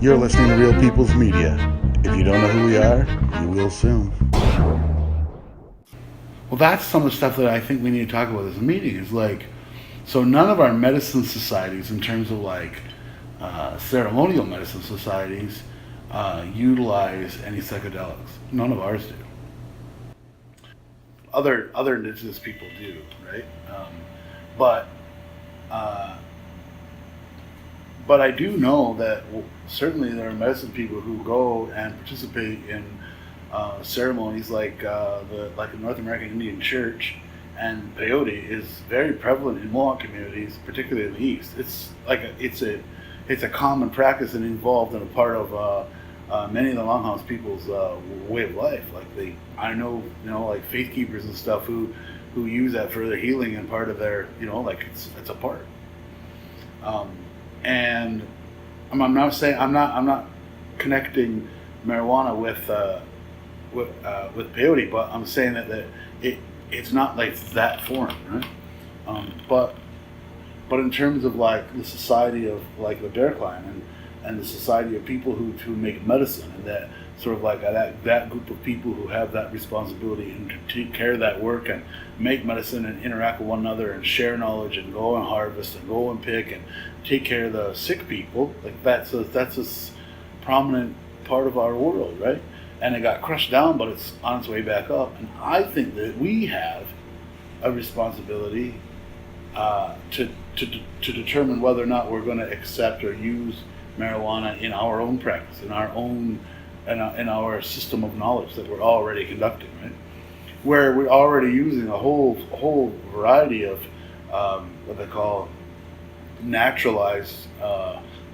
You're listening to Real People's Media. If you don't know who we are, you will soon. Well, that's some of the stuff that I think we need to talk about as a meeting. Is like, so none of our medicine societies, in terms of like ceremonial medicine societies, utilize any psychedelics. None of ours do. Other indigenous people do, right? But uh, but I do know that certainly there are medicine people who go and participate in ceremonies like the North American Indian Church, and peyote is very prevalent in Mohawk communities, particularly in the East. It's a common practice and involved in a part of many of the Longhouse people's way of life. Like I know, like faith keepers and stuff who use that for their healing and part of their, like it's a part. And I'm not saying I'm not connecting marijuana with peyote, but I'm saying that it's not like that form, right? But in terms of like the society of like the Bear Clan and the society of people who make medicine, and that sort of like that group of people who have that responsibility and to take care of that work and make medicine and interact with one another and share knowledge and go and harvest and go and pick and take care of the sick people, like that's a prominent part of our world, right? And it got crushed down, but it's on its way back up. And I think that we have a responsibility to determine whether or not we're going to accept or use marijuana in our own practice, in our system of knowledge that we're already conducting, right? Where we're already using a whole variety of what they call naturalized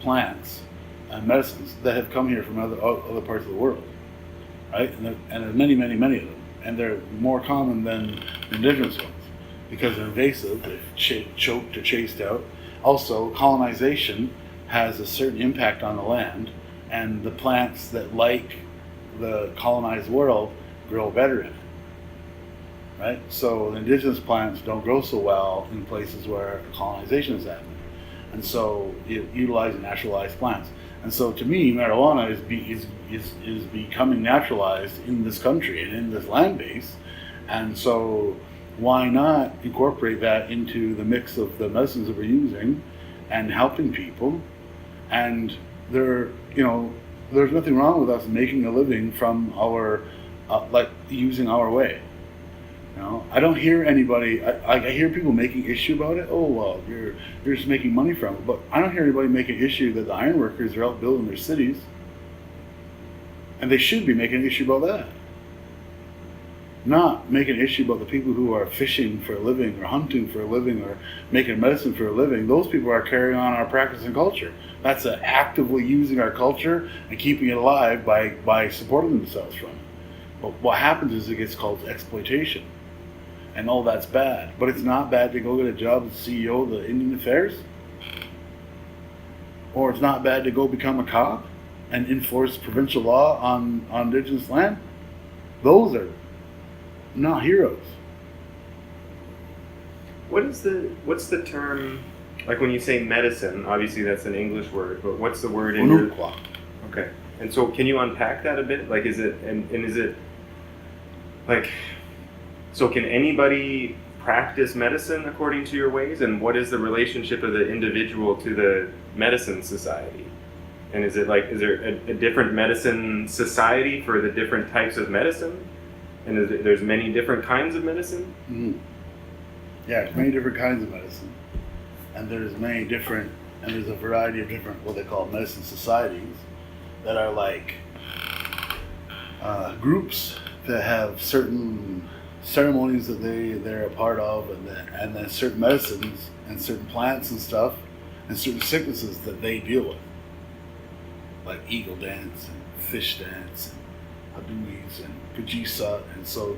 plants and medicines that have come here from other parts of the world, right? And there's many of them, and they're more common than indigenous ones because they're invasive, they're choked or chased out. Also, colonization has a certain impact on the land, and the plants that like the colonized world grow better in it, right? So the indigenous plants don't grow so well in places where colonization is happening, and so utilizing naturalized plants. And so to me, marijuana is becoming naturalized in this country and in this land base, and so why not incorporate that into the mix of the medicines that we're using and helping people? And there's nothing wrong with us making a living from our like using our way. I don't hear anybody. I hear people making issue about it. Oh well, you're just making money from it. But I don't hear anybody making issue that the iron workers are out building their cities, and they should be making an issue about that. Not making an issue about the people who are fishing for a living or hunting for a living or making medicine for a living. Those people are carrying on our practice and culture. That's actively using our culture and keeping it alive by supporting themselves from it. But what happens is it gets called exploitation. And all that's bad. But it's not bad to go get a job as CEO of the Indian Affairs. Or it's not bad to go become a cop and enforce provincial law on indigenous land. Those are not heroes. What's the term, like when you say medicine, obviously that's an English word, but what's the word in your... Okay. And so can you unpack that a bit? Like is it, and is it, like, so can anybody practice medicine according to your ways? And what is the relationship of the individual to the medicine society? And is there a different medicine society for the different types of medicine? And there's many different kinds of medicine? Mm-hmm. Yeah, there's many different kinds of medicine. And there's a variety of different, what they call medicine societies that are like groups that have certain ceremonies that they're a part of, and then certain medicines and certain plants and stuff and certain sicknesses that they deal with, like eagle dance and fish dance and haduis and kajisa. And so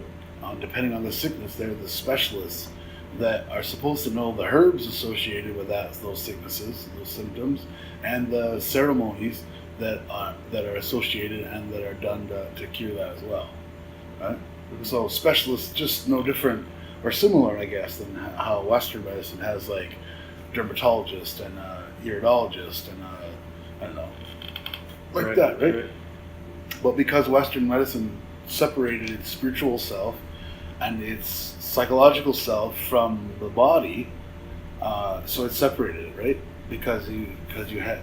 depending on the sickness, they're the specialists that are supposed to know the herbs associated with those sicknesses, those symptoms, and the ceremonies that are associated and that are done to cure that as well, right? So specialists just no different or similar, I guess, than how Western medicine has like dermatologist and iridologist and I don't know, like that, right? But because Western medicine separated its spiritual self and its psychological self from the body, so it separated it, right? Because you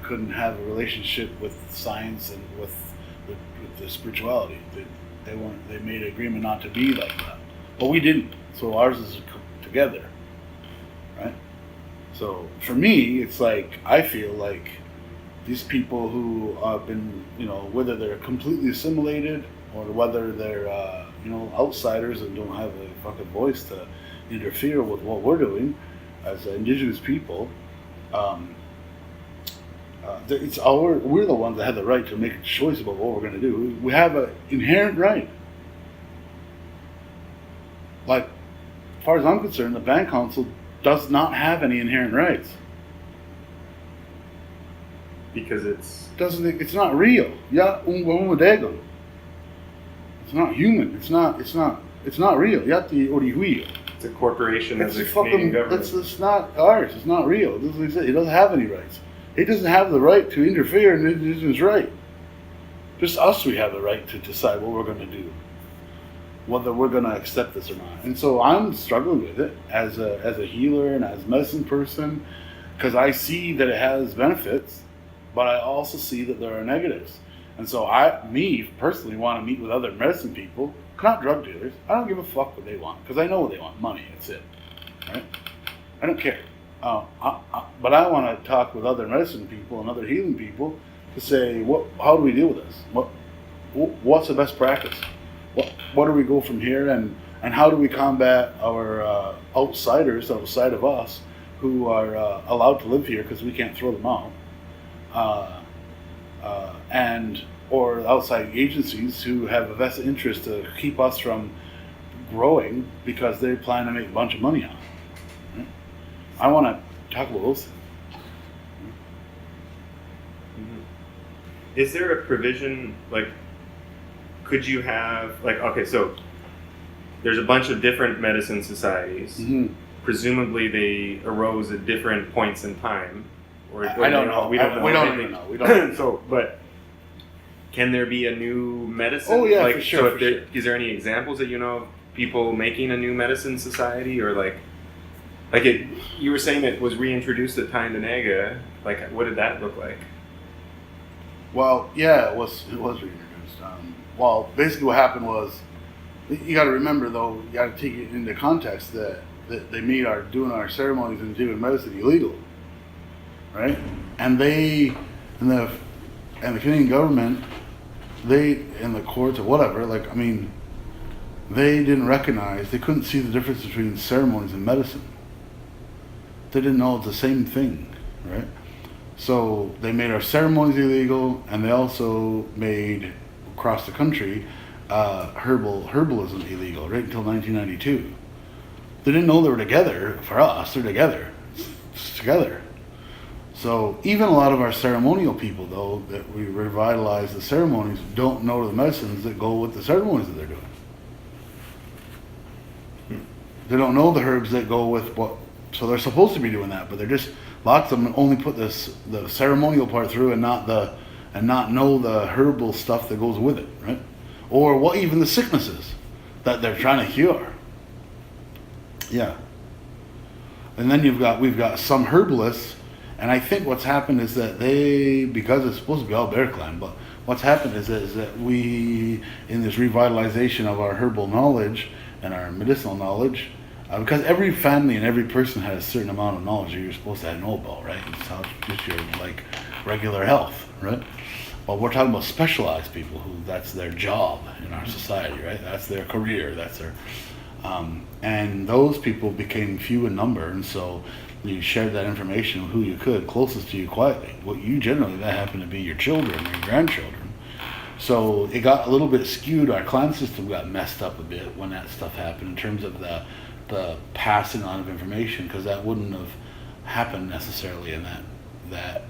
couldn't have a relationship with science and with the spirituality. They made an agreement not to be like that, but we didn't. So ours is together, right? So for me, it's like I feel like these people who have been, whether they're completely assimilated or whether they're, outsiders and don't have a fucking voice to interfere with what we're doing as indigenous people, we're the ones that have the right to make a choice about what we're going to do. We have an inherent right. Like, as far as I'm concerned, the Band Council does not have any inherent rights. Because it's not real. Yeah, it's not human. It's not real. Yati orihuyo. It's a corporation as a fucking Canadian government. It's not ours. It's not real. It doesn't have any rights. It doesn't have the right to interfere in indigenous right. Just us, we have the right to decide what we're going to do, whether we're going to accept this or not. And so I'm struggling with it as a healer and as a medicine person, because I see that it has benefits, but I also see that there are negatives. And so me personally want to meet with other medicine people, not drug dealers. I don't give a fuck what they want, because I know what they want. Money, that's it. Right? I don't care. But I want to talk with other medicine people and other healing people to say, how do we deal with this? What's the best practice? What do we go from here, and how do we combat our outsiders outside of us who are allowed to live here because we can't throw them out, or outside agencies who have a vested interest to keep us from growing because they plan to make a bunch of money on it. Right? I want to talk about those things. Is there a provision, like, could you have, like, okay, so there's a bunch of different medicine societies. Mm-hmm. Presumably they arose at different points in time. I don't know. We don't even know. We don't. So, but can there be a new medicine? Oh yeah, for sure. Is there any examples that you know of people making a new medicine society, or like it? You were saying it was reintroduced at Kanenhariyo. Like, what did that look like? Well, yeah, it was reintroduced. Well, basically what happened was, you got to remember though, you got to take it into context that they made doing our ceremonies in Tibetan medicine illegal, right? And the Canadian government, in the courts or whatever, they didn't recognize, they couldn't see the difference between ceremonies and medicine. They didn't know it's the same thing, right? So they made our ceremonies illegal, and they also made, across the country, herbalism illegal, right until 1992. They didn't know they were together. For us, they're together. It's together. So even a lot of our ceremonial people, though, that we revitalize the ceremonies, don't know the medicines that go with the ceremonies that they're doing. They don't know the herbs that go with what. So they're supposed to be doing that, but they're just, lots of them only put the ceremonial part through and not know the herbal stuff that goes with it, right? Or what even the sicknesses that they're trying to cure. Yeah. And then we've got some herbalists, and I think what's happened is that because it's supposed to be all Bear Clan, but what's happened is that we, in this revitalization of our herbal knowledge and our medicinal knowledge, because every family and every person has a certain amount of knowledge that you're supposed to know about, right? It's how just your regular health, right? But we're talking about specialized people who that's their job in our society, right? That's their career. That's their and those people became few in number, and so you shared that information with who you could, closest to you quietly. Well, that happened to be your children, your grandchildren. So it got a little bit skewed. Our clan system got messed up a bit when that stuff happened in terms of the passing on of information, because that wouldn't have happened necessarily in that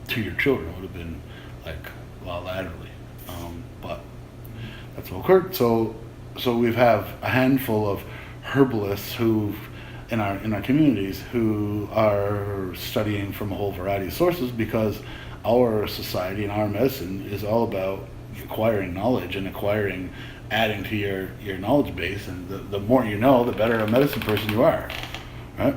to your children. It would have been laterally. But that's what occurred. So we have a handful of herbalists in our communities who are studying from a whole variety of sources, because our society and our medicine is all about acquiring knowledge and adding to your knowledge base, and the more you know, the better a medicine person you are, right?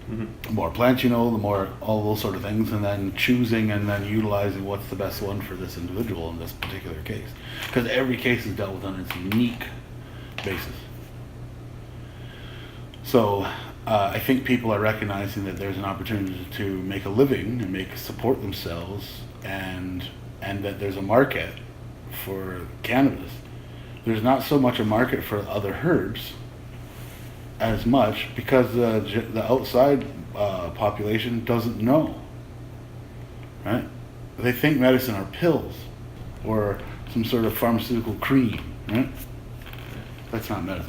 The more plants you know, the more all those sort of things, and then choosing and then utilizing what's the best one for this individual in this particular case. Because every case is dealt with on its unique basis. So I think people are recognizing that there's an opportunity to make a living and support themselves, and that there's a market for cannabis. There's not so much a market for other herbs as much because the outside population doesn't know, right? They think medicine are pills or some sort of pharmaceutical cream, right? That's not medicine.